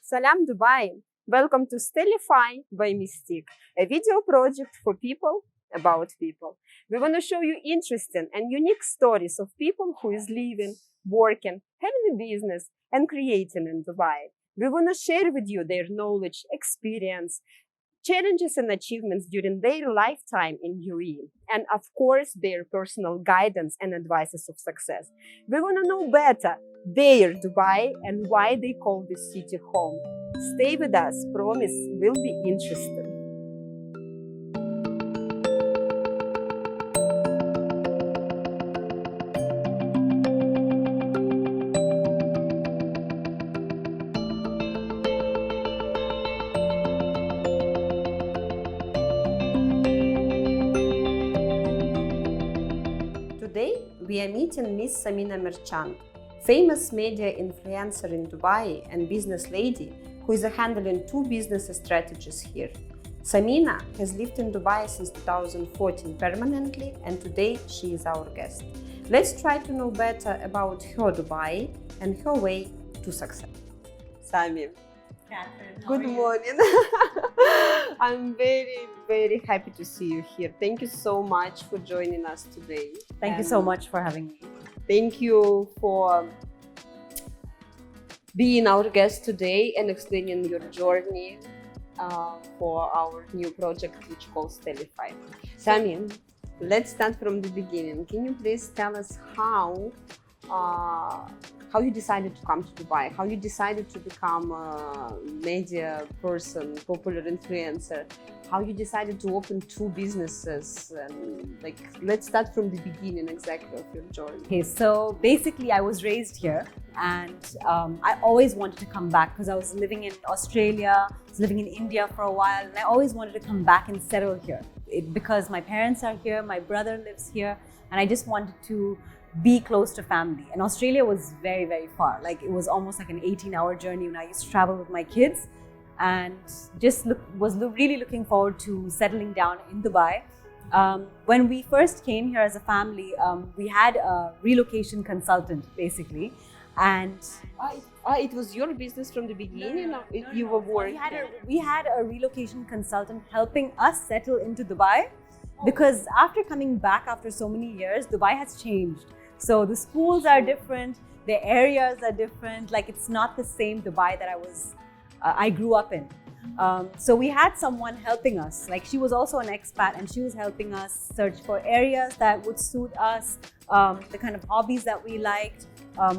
Salam Dubai! Welcome to Stellify by Mystique, a video project for people about people. We want to show you interesting and unique stories of people who is living, working, having a business and creating in Dubai. We want to share with you their knowledge, experience, challenges and achievements during their lifetime in UAE, and of course, their personal guidance and advices of success. We want to know better their Dubai and why they call this city home. Stay with us, promise will be interesting. Today, we are meeting Miss Samina Merchant, famous media influencer in Dubai and business lady who is handling two business strategies here. Samina has lived in Dubai since 2014 permanently, and today she is our guest. Let's try to know better about her Dubai and her way to success. Sammy, good morning. I'm very happy to see you here. Thank you so much for joining us today. Thank you so much for having me. Thank you for being our guest today and explaining your journey for our new project, which calls Stellify. Sammy, let's start from the beginning. Can you please tell us how you decided to come to Dubai? How you decided to become a media person, popular influencer? How you decided to open two businesses? And let's start from the beginning exactly of your journey. Okay, so basically I was raised here, and I always wanted to come back because I was living in Australia, I was living in India for a while, and I always wanted to come back and settle here. Because my parents are here, my brother lives here, and I just wanted to be close to family. And Australia was very far. Like, it was almost like an 18-hour journey when I used to travel with my kids, and just was really looking forward to settling down in Dubai. When we first came here as a family, we had a relocation consultant basically, and it was your business from the beginning? No, you were working? We had a relocation consultant helping us settle into Dubai, because after coming back after so many years, Dubai has changed. So the schools are different, the areas are different. Like, it's not the same Dubai that I grew up in. So we had someone helping us. Like, she was also an expat, and she was helping us search for areas that would suit us, the kind of hobbies that we liked,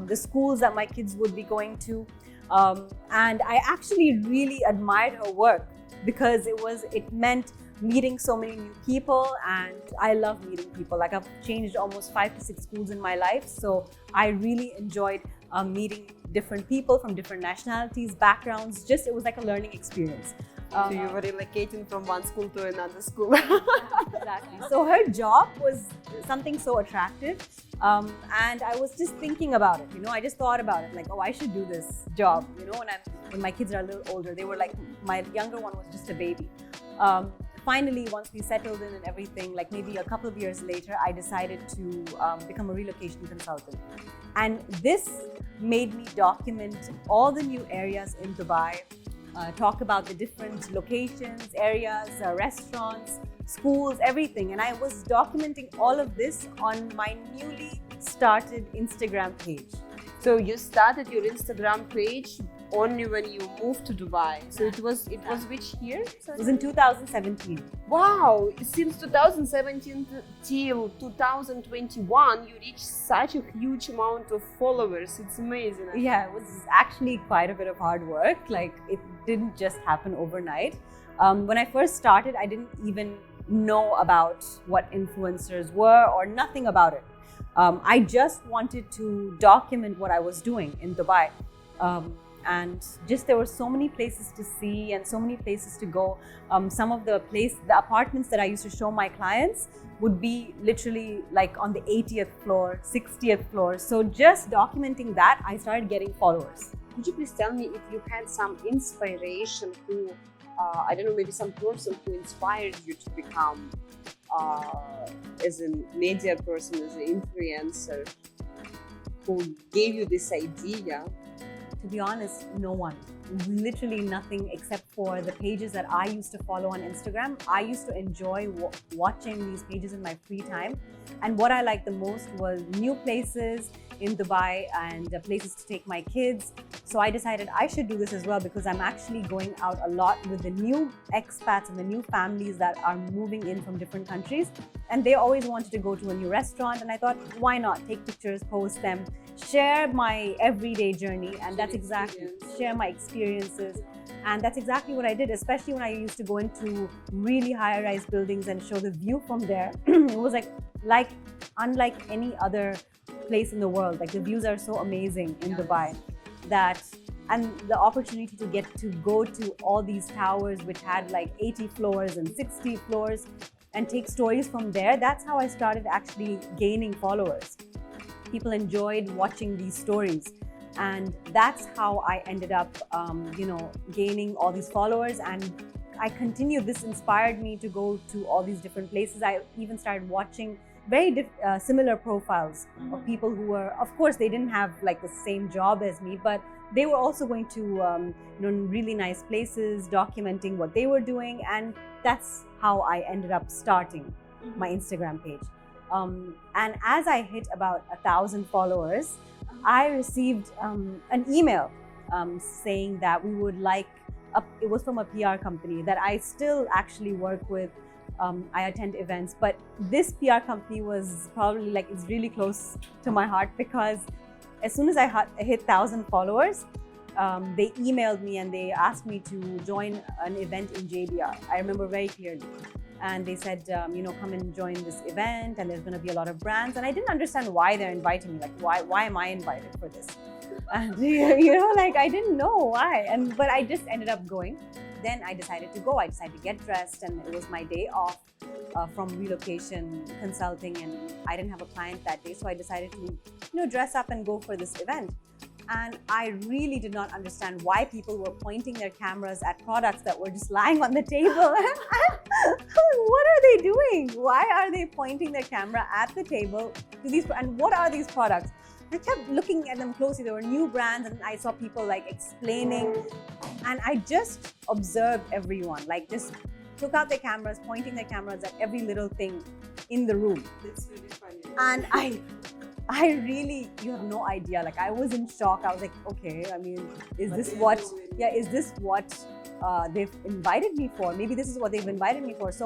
the schools that my kids would be going to. And I actually really admired her work, because it meant meeting so many new people, and I love meeting people. Like, I've changed almost 5 to 6 schools in my life, so I really enjoyed meeting different people from different nationalities, backgrounds. It was like a learning experience. So you were relocating from one school to another school. Exactly. So her job was something so attractive, and I was just thinking about it. I just thought about it, like, oh, I should do this job. When my kids are a little older, they were like, my younger one was just a baby. Finally, once we settled in and everything, like maybe a couple of years later, I decided to become a relocation consultant. And this made me document all the new areas in Dubai, talk about the different locations, areas, restaurants, schools, everything. And I was documenting all of this on my newly started Instagram page. So you started your Instagram page only when you moved to Dubai. So it was which year? It was in 2017. Wow! Since 2017 till 2021, you reached such a huge amount of followers. It's amazing. Yeah, it was actually quite a bit of hard work. Like, it didn't just happen overnight. When I first started, I didn't even know about what influencers were or nothing about it. I just wanted to document what I was doing in Dubai. And just there were so many places to see and so many places to go. Some of the apartments that I used to show my clients would be literally like on the 80th floor, 60th floor. So just documenting that, I started getting followers. Could you please tell me if you had some inspiration who, I don't know, maybe some person who inspired you to become as a media person, as an influencer, who gave you this idea To be honest, no one. Literally nothing except for the pages that I used to follow on Instagram. I used to enjoy watching these pages in my free time. And what I liked the most was new places in Dubai and places to take my kids. So I decided I should do this as well because I'm actually going out a lot with the new expats and the new families that are moving in from different countries. And they always wanted to go to a new restaurant. And I thought, why not take pictures, post them, share my everyday journey. And that's exactly, share my experiences. And that's exactly what I did, especially when I used to go into really high-rise buildings and show the view from there. It was like unlike any other place in the world. Like the views are so amazing in Dubai that, and the opportunity to get to go to all these towers which had like 80 floors and 60 floors and take stories from there. That's how I started actually gaining followers. People enjoyed watching these stories. And that's how I ended up, gaining all these followers. And I continued. This inspired me to go to all these different places. I even started watching very similar profiles of people who were, of course, they didn't have like the same job as me, but they were also going to really nice places, documenting what they were doing. And that's how I ended up starting my Instagram page. And as I hit about 1,000 followers, I received an email saying that we would like, it was from a PR company that I still actually work with. I attend events, but this PR company was probably like, it's really close to my heart because as soon as I hit 1,000 followers, they emailed me and they asked me to join an event in JBR. I remember very clearly. And they said, come and join this event and there's going to be a lot of brands. And I didn't understand why they're inviting me. Like, why am I invited for this? And, I didn't know why. But I just ended up going. Then I decided to go. I decided to get dressed and it was my day off from relocation consulting. And I didn't have a client that day. So I decided to, dress up and go for this event. And I really did not understand why people were pointing their cameras at products that were just lying on the table. What are they doing? Why are they pointing their camera at the table to these? And what are these products? I kept looking at them closely. There were new brands and I saw people like explaining. And I just observed everyone, like just took out their cameras, pointing their cameras at every little thing in the room. That's really funny. And I really, you have no idea. Like I was in shock. I was like, okay, I mean, is this what they've invited me for? Maybe this is what they've invited me for. So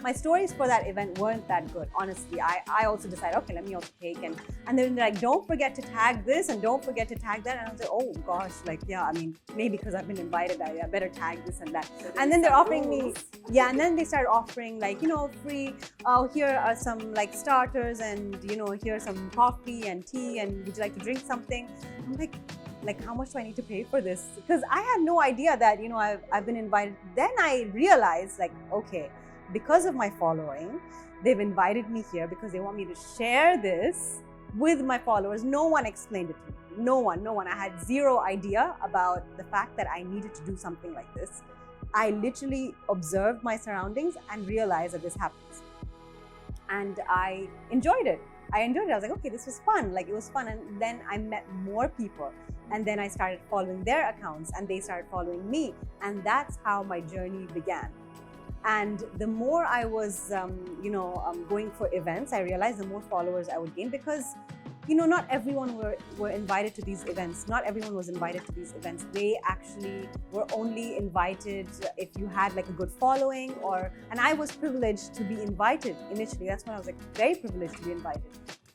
my stories for that event weren't that good. Honestly, I also decided, okay, let me also take and then they're like, don't forget to tag this and don't forget to tag that. And I was like, oh gosh, like, yeah, I mean, maybe because I've been invited, I better tag this and that. And then they're offering me, and then they started offering like, free, here are some like starters and, here's some coffee and tea and would you like to drink something? I'm like how much do I need to pay for this? Because I had no idea that, I've been invited. Then I realized like, okay, because of my following, they've invited me here because they want me to share this with my followers. No one explained it to me. No one. I had zero idea about the fact that I needed to do something like this. I literally observed my surroundings and realized that this happens. And I enjoyed it. I was like, okay, this was fun. Like it was fun. And then I met more people. And then I started following their accounts and they started following me. And that's how my journey began. And the more I was, going for events, I realized the more followers I would gain because, not everyone were invited to these events. Not everyone was invited to these events. They actually were only invited if you had like a good following and I was privileged to be invited initially. That's when I was like very privileged to be invited.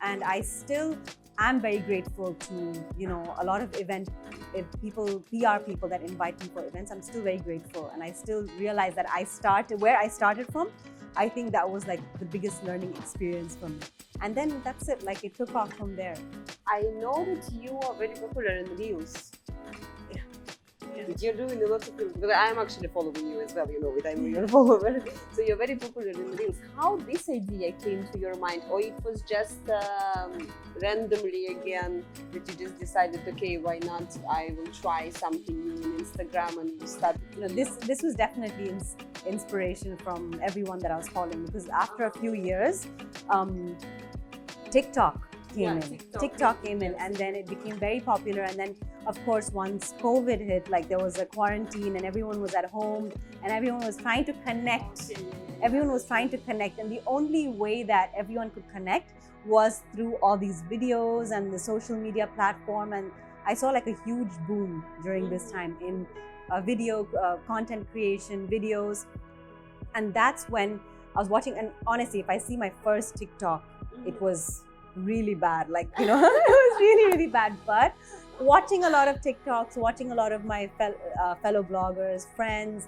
And I still am very grateful to, a lot of PR people that invite me for events. I'm still very grateful. And I still realize that where I started from, I think that was like the biggest learning experience for me. And then that's it, like it took off from there. I know that you are very popular in Reels. You're doing a lot of things, but I'm actually following you as well, I'm your follower. So you're very popular in Reels. How this idea came to your mind? Or it was just randomly again that you just decided, okay, why not? I will try something new in Instagram and you started. This was definitely inspiration from everyone that I was following because after a few years, TikTok came in. TikTok came in, and then it became very popular. And then, of course, once COVID hit, like there was a quarantine and everyone was at home and everyone was trying to connect. Everyone was trying to connect, and the only way that everyone could connect was through all these videos and the social media platform. And I saw like a huge boom during this time in video content creation, videos. And that's when I was watching, and honestly, if I see my first TikTok, it was really bad. Like, it was really, really bad. But watching a lot of TikToks, watching a lot of my fellow bloggers, friends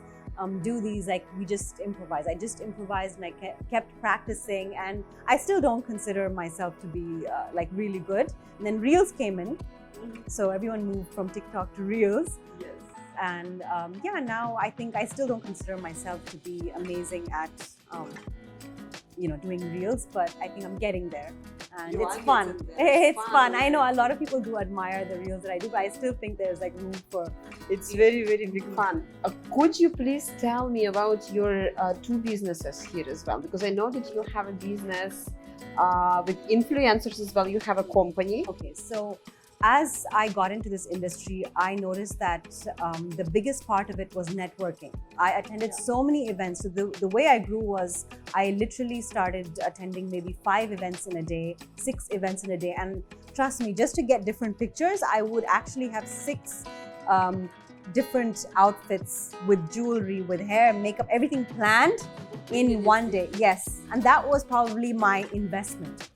do these, like we just improvise. I just improvised and I kept practicing, and I still don't consider myself to be like really good. And then Reels came in. So everyone moved from TikTok to Reels. Yes. And yeah, now I think I still don't consider myself to be amazing at, doing Reels, but I think I'm getting there. And it's fun. It's fun. I know a lot of people do admire the Reels that I do, but I still think there's like room for... It's very, very big fun. Could you please tell me about your two businesses here as well? Because I know that you have a business with influencers as well. You have a company. Okay, so as I got into this industry, I noticed that the biggest part of it was networking. I attended so many events. So the way I grew was I literally started attending maybe 5 events in a day, 6 events in a day. And trust me, just to get different pictures, I would actually have 6 different outfits with jewelry, with hair, makeup, everything planned in one day. Yes. And that was probably my investment.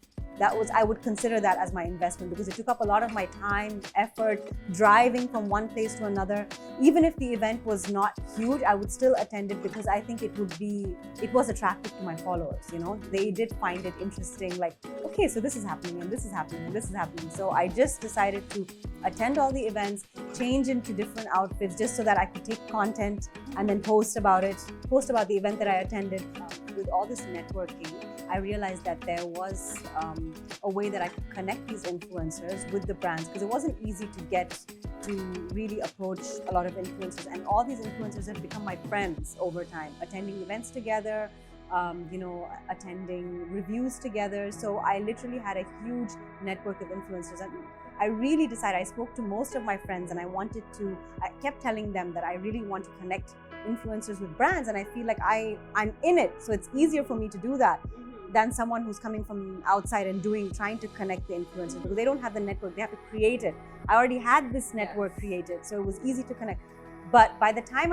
I would consider that as my investment, because it took up a lot of my time, effort, driving from one place to another. Even if the event was not huge, I would still attend it because I think it was attractive to my followers, They did find it interesting, like, okay, so this is happening and this is happening and this is happening. So I just decided to attend all the events, change into different outfits just so that I could take content and then post about the event that I attended. With all this networking, I realized that there was a way that I could connect these influencers with the brands, because it wasn't easy to get to really approach a lot of influencers. And all these influencers have become my friends over time, attending events together, attending reviews together. So I literally had a huge network of influencers. And I really decided, I spoke to most of my friends, and I kept telling them that I really want to connect influencers with brands, and I feel like I'm in it, so it's easier for me to do that than someone who's coming from outside and trying to connect the influencers, because they don't have the network, they have to create it. I already had this network created, so it was easy to connect. But by the time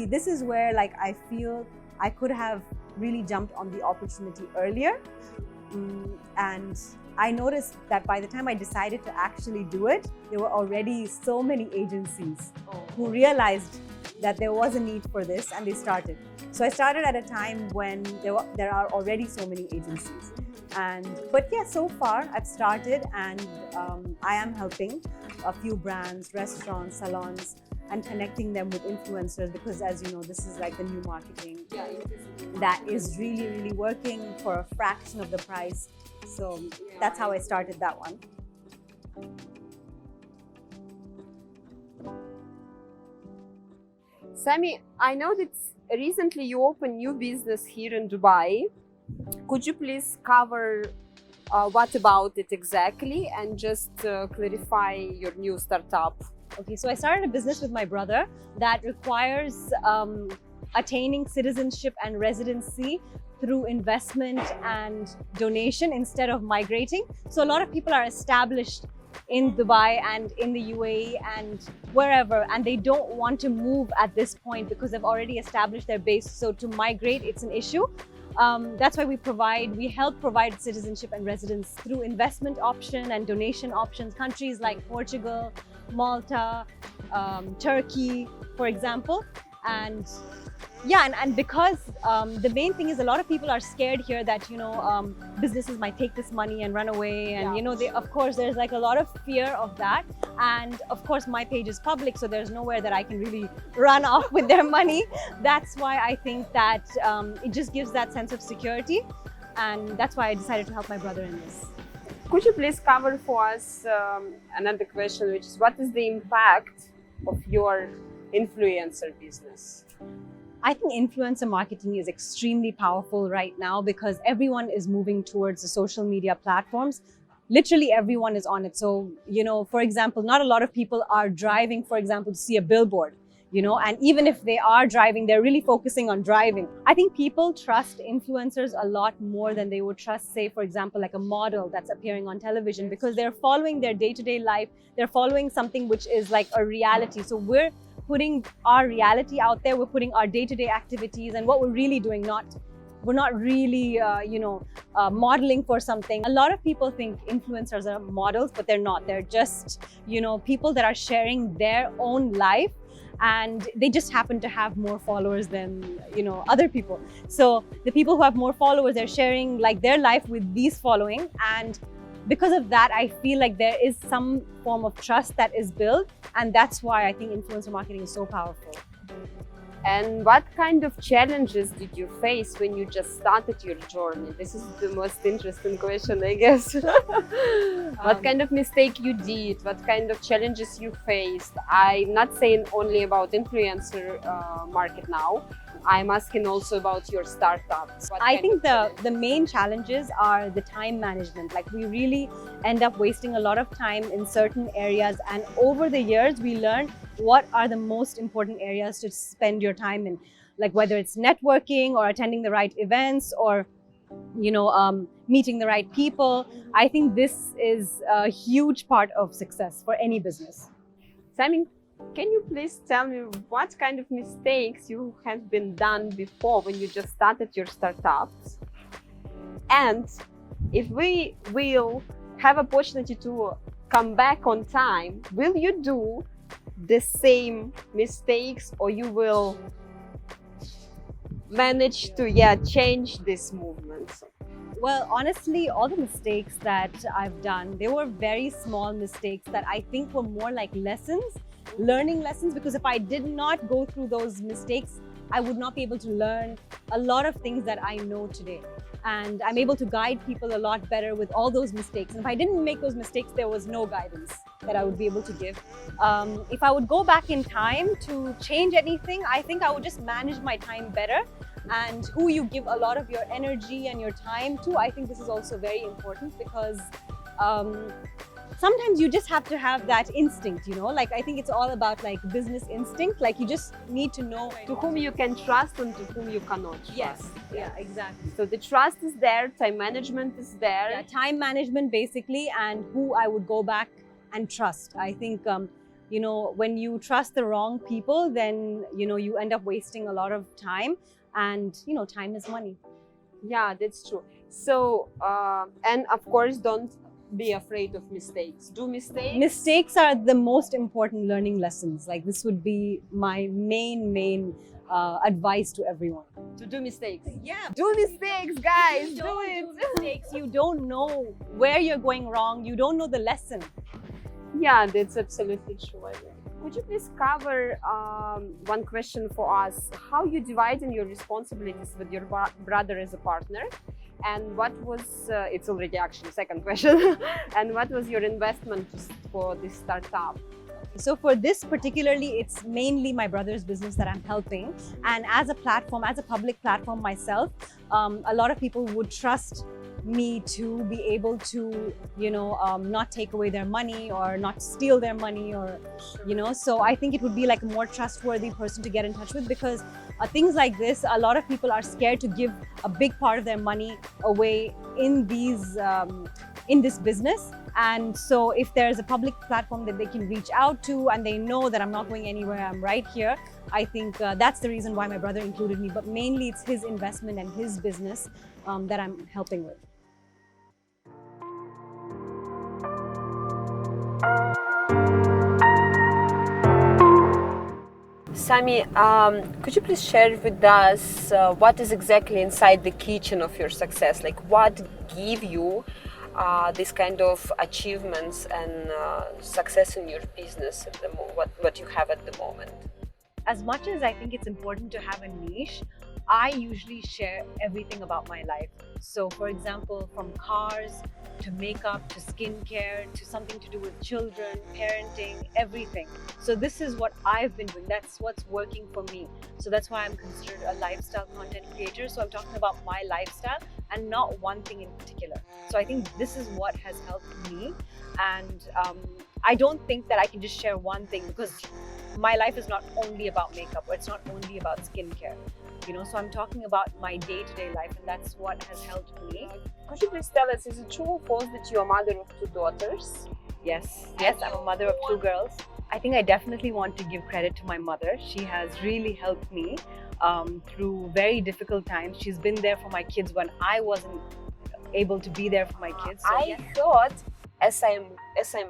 this is where like I feel I could have really jumped on the opportunity earlier. And I noticed that by the time I decided to actually do it, there were already so many agencies who realized that there was a need for this, and they started. So I started at a time when there are already so many agencies. But yeah, so far I've started, and I am helping a few brands, restaurants, salons, and connecting them with influencers, because as you know, this is like the new marketing that is really, really working for a fraction of the price. So that's how I started that one. Sammy, I know that recently you opened new business here in Dubai. Could you please cover what about it exactly, and just clarify your new startup? Okay, so I started a business with my brother that requires attaining citizenship and residency through investment and donation instead of migrating. So a lot of people are established in Dubai and in the UAE and wherever, and they don't want to move at this point because they've already established their base. So to migrate, it's an issue. That's why we help provide citizenship and residence through investment option and donation options. Countries like Portugal, Malta, Turkey, for example. And yeah, and because the main thing is a lot of people are scared here that, businesses might take this money and run away. And, of course, there's like a lot of fear of that. And of course, my page is public, so there's nowhere that I can really run off with their money. That's why I think that it just gives that sense of security. And that's why I decided to help my brother in this. Could you please cover for us another question, which is what is the impact of your influencer business? I think influencer marketing is extremely powerful right now because everyone is moving towards the social media platforms. literally everyone is on it. So, for example, not a lot of people are driving, for example, to see a billboard, and even if they are driving, they're really focusing on driving. I think people trust influencers a lot more than they would trust, say, for example, like a model that's appearing on television, because they're following their day-to-day life. They're following something which is like a reality. So we're putting our reality out there. We're putting our day-to-day activities and what we're really doing, we're not really, modeling for something. A lot of people think influencers are models, but they're not. They're just, people that are sharing their own life, and they just happen to have more followers than, other people. So the people who have more followers, they're sharing like their life with these following. And because of that, I feel like there is some form of trust that is built. And that's why I think influencer marketing is so powerful. And what kind of challenges did you face when you just started your journey? This is the most interesting question, I guess. What kind of mistake you did? What kind of challenges you faced? I'm not saying only about influencer market now. I'm asking also about your startups. I think the main challenges are the time management. Like, we really end up wasting a lot of time in certain areas, and over the years we learn what are the most important areas to spend your time in, like whether it's networking or attending the right events or meeting the right people. I think this is a huge part of success for any business. Sammy, can you please tell me what kind of mistakes you have been done before when you just started your startups? And if we will have opportunity to come back on time, will you do the same mistakes, or you will manage to change this movement? Well, honestly, all the mistakes that I've done, they were very small mistakes that I think were more like lessons, learning lessons, because if I did not go through those mistakes, I would not be able to learn a lot of things that I know today. And I'm able to guide people a lot better with all those mistakes. And if I didn't make those mistakes, there was no guidance that I would be able to give. If I would go back in time to change anything, I think I would just manage my time better. And who you give a lot of your energy and your time to, I think this is also very important, because sometimes you just have to have that instinct, like I think it's all about like business instinct. Like, you just need to know to whom you can trust and to whom you cannot trust. Yes, yeah, exactly. So the trust is there, time management is there. Yeah, time management basically, and who I would go back and trust. I think, when you trust the wrong people, then, you end up wasting a lot of time, and, time is money. Yeah, that's true. So, and of course, don't be afraid of mistakes. Do mistakes. Mistakes are the most important learning lessons. Like, this would be my main advice to everyone. To do mistakes. Yeah. Do mistakes, guys. Do it. Mistakes. You don't know where you're going wrong. You don't know the lesson. Yeah, that's absolutely true. Could you please cover one question for us? How you dividing your responsibilities with your brother as a partner? And what was, it's already actually second question, and what was your investment for this startup? So for this particularly, it's mainly my brother's business that I'm helping. And as a platform, as a public platform myself, a lot of people would trust me to be able to, not take away their money or not steal their money, or, so I think it would be like a more trustworthy person to get in touch with, because things like this, a lot of people are scared to give a big part of their money away in this business. And so if there's a public platform that they can reach out to and they know that I'm not going anywhere, I'm right here, I think that's the reason why my brother included me. But mainly it's his investment and his business that I'm helping with. Sammy, could you please share with us what is exactly inside the kitchen of your success? Like, what give you this kind of achievements and success in your business at what you have at the moment? As much as I think it's important to have a niche, I usually share everything about my life. So for example, from cars to makeup to skincare to something to do with children, parenting, everything. So this is what I've been doing. That's what's working for me. So that's why I'm considered a lifestyle content creator. So I'm talking about my lifestyle and not one thing in particular. So I think this is what has helped me. And I don't think that I can just share one thing, because my life is not only about makeup, or it's not only about skincare. So I'm talking about my day-to-day life, and that's what has helped me. Could you please tell us, is it true or false that you're a mother of 2 daughters? Yes, I'm a mother of 2 girls. I think I definitely want to give credit to my mother. She has really helped me through very difficult times. She's been there for my kids when I wasn't able to be there for my kids. So I thought, as I'm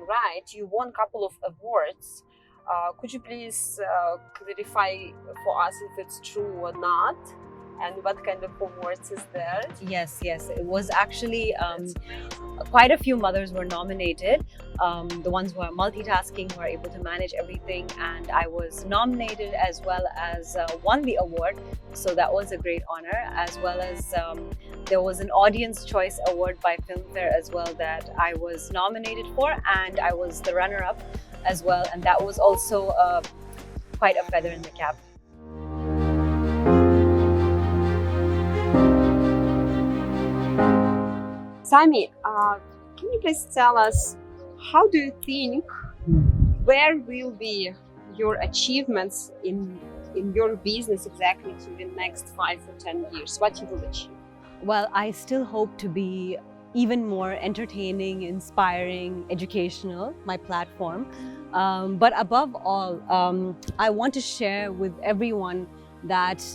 right, you won a couple of awards. Could you please clarify for us if it's true or not? And what kind of awards is there? Yes, it was actually quite a few mothers were nominated. The ones who are multitasking, who are able to manage everything, and I was nominated as well as won the award. So that was a great honor, as well as there was an Audience Choice Award by Filmfare as well that I was nominated for, and I was the runner-up as well, and that was also quite a feather in the cap. Sammy, can you please tell us, how do you think, where will be your achievements in your business exactly to the next 5 or 10 years? What you will achieve? Well, I still hope to be even more entertaining, inspiring, educational, my platform. But above all, I want to share with everyone that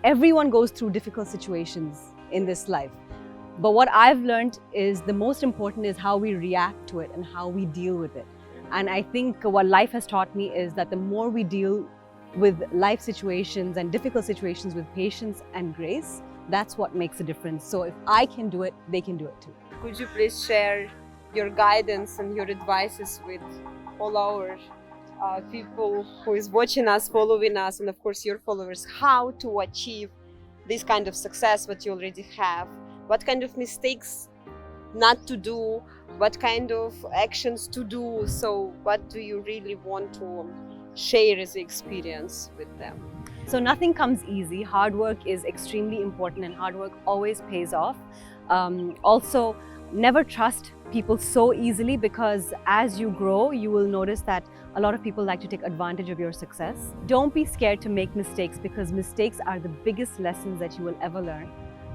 everyone goes through difficult situations in this life. But what I've learned is the most important is how we react to it and how we deal with it. And I think what life has taught me is that the more we deal with life situations and difficult situations with patience and grace, that's what makes a difference. So if I can do it, they can do it too. Could you please share your guidance and your advices with all our people who is watching us, following us, and of course your followers, how to achieve this kind of success what you already have? What kind of mistakes not to do, what kind of actions to do? So what do you really want to share as an experience with them? So nothing comes easy. Hard work is extremely important, and hard work always pays off. Also, never trust people so easily, because as you grow, you will notice that a lot of people like to take advantage of your success. Don't be scared to make mistakes, because mistakes are the biggest lessons that you will ever learn.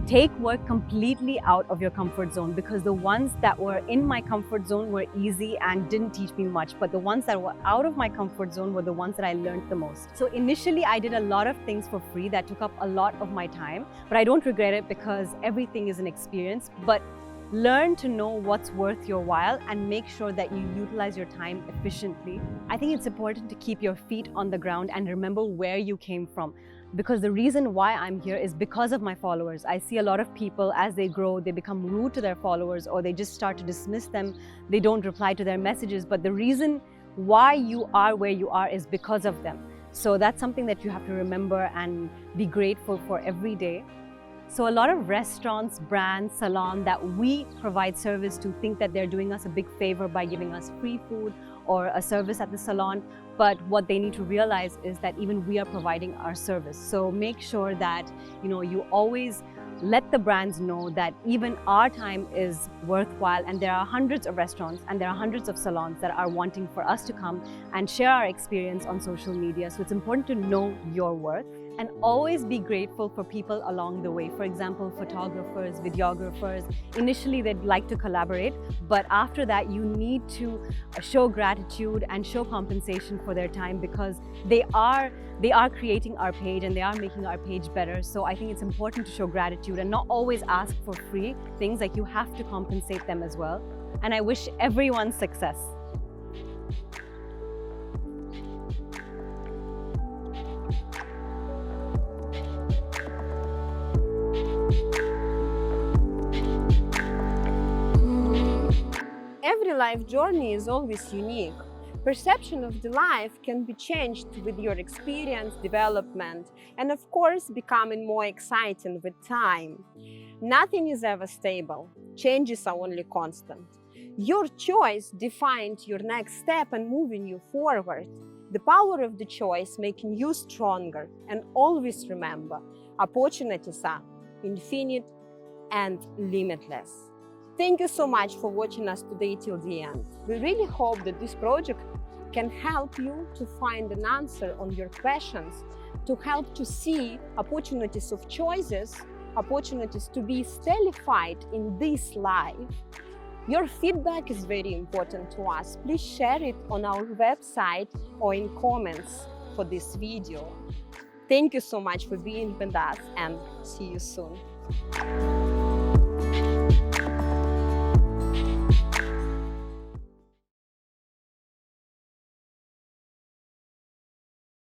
Take work completely out of your comfort zone, because the ones that were in my comfort zone were easy and didn't teach me much, but the ones that were out of my comfort zone were the ones that I learned the most. So initially I did a lot of things for free that took up a lot of my time, but I don't regret it, because everything is an experience. But learn to know what's worth your while and make sure that you utilize your time efficiently. I think it's important to keep your feet on the ground and remember where you came from, because the reason why I'm here is because of my followers. I see a lot of people, as they grow, they become rude to their followers, or they just start to dismiss them. They don't reply to their messages, but the reason why you are where you are is because of them. So that's something that you have to remember and be grateful for every day. So a lot of restaurants, brands, salons that we provide service to think that they're doing us a big favor by giving us free food or a service at the salon. But what they need to realize is that even we are providing our service. So make sure that you always let the brands know that even our time is worthwhile, and there are hundreds of restaurants and there are hundreds of salons that are wanting for us to come and share our experience on social media. So it's important to know your worth and always be grateful for people along the way. For example, photographers, videographers, initially they'd like to collaborate, but after that you need to show gratitude and show compensation for their time, because they are creating our page and they are making our page better. So I think it's important to show gratitude and not always ask for free things. Like, you have to compensate them as well. And I wish everyone success. Every life journey is always unique. Perception of the life can be changed with your experience, development, and of course becoming more exciting with time. Nothing is ever stable. Changes are only constant. Your choice defines your next step and moving you forward. The power of the choice making you stronger. And always remember, opportunities are infinite and limitless. Thank you so much for watching us today till the end. We really hope that this project can help you to find an answer on your questions, to help to see opportunities of choices, opportunities to be stellified in this life. Your feedback is very important to us. Please share it on our website or in comments for this video. Thank you so much for being with us and see you soon.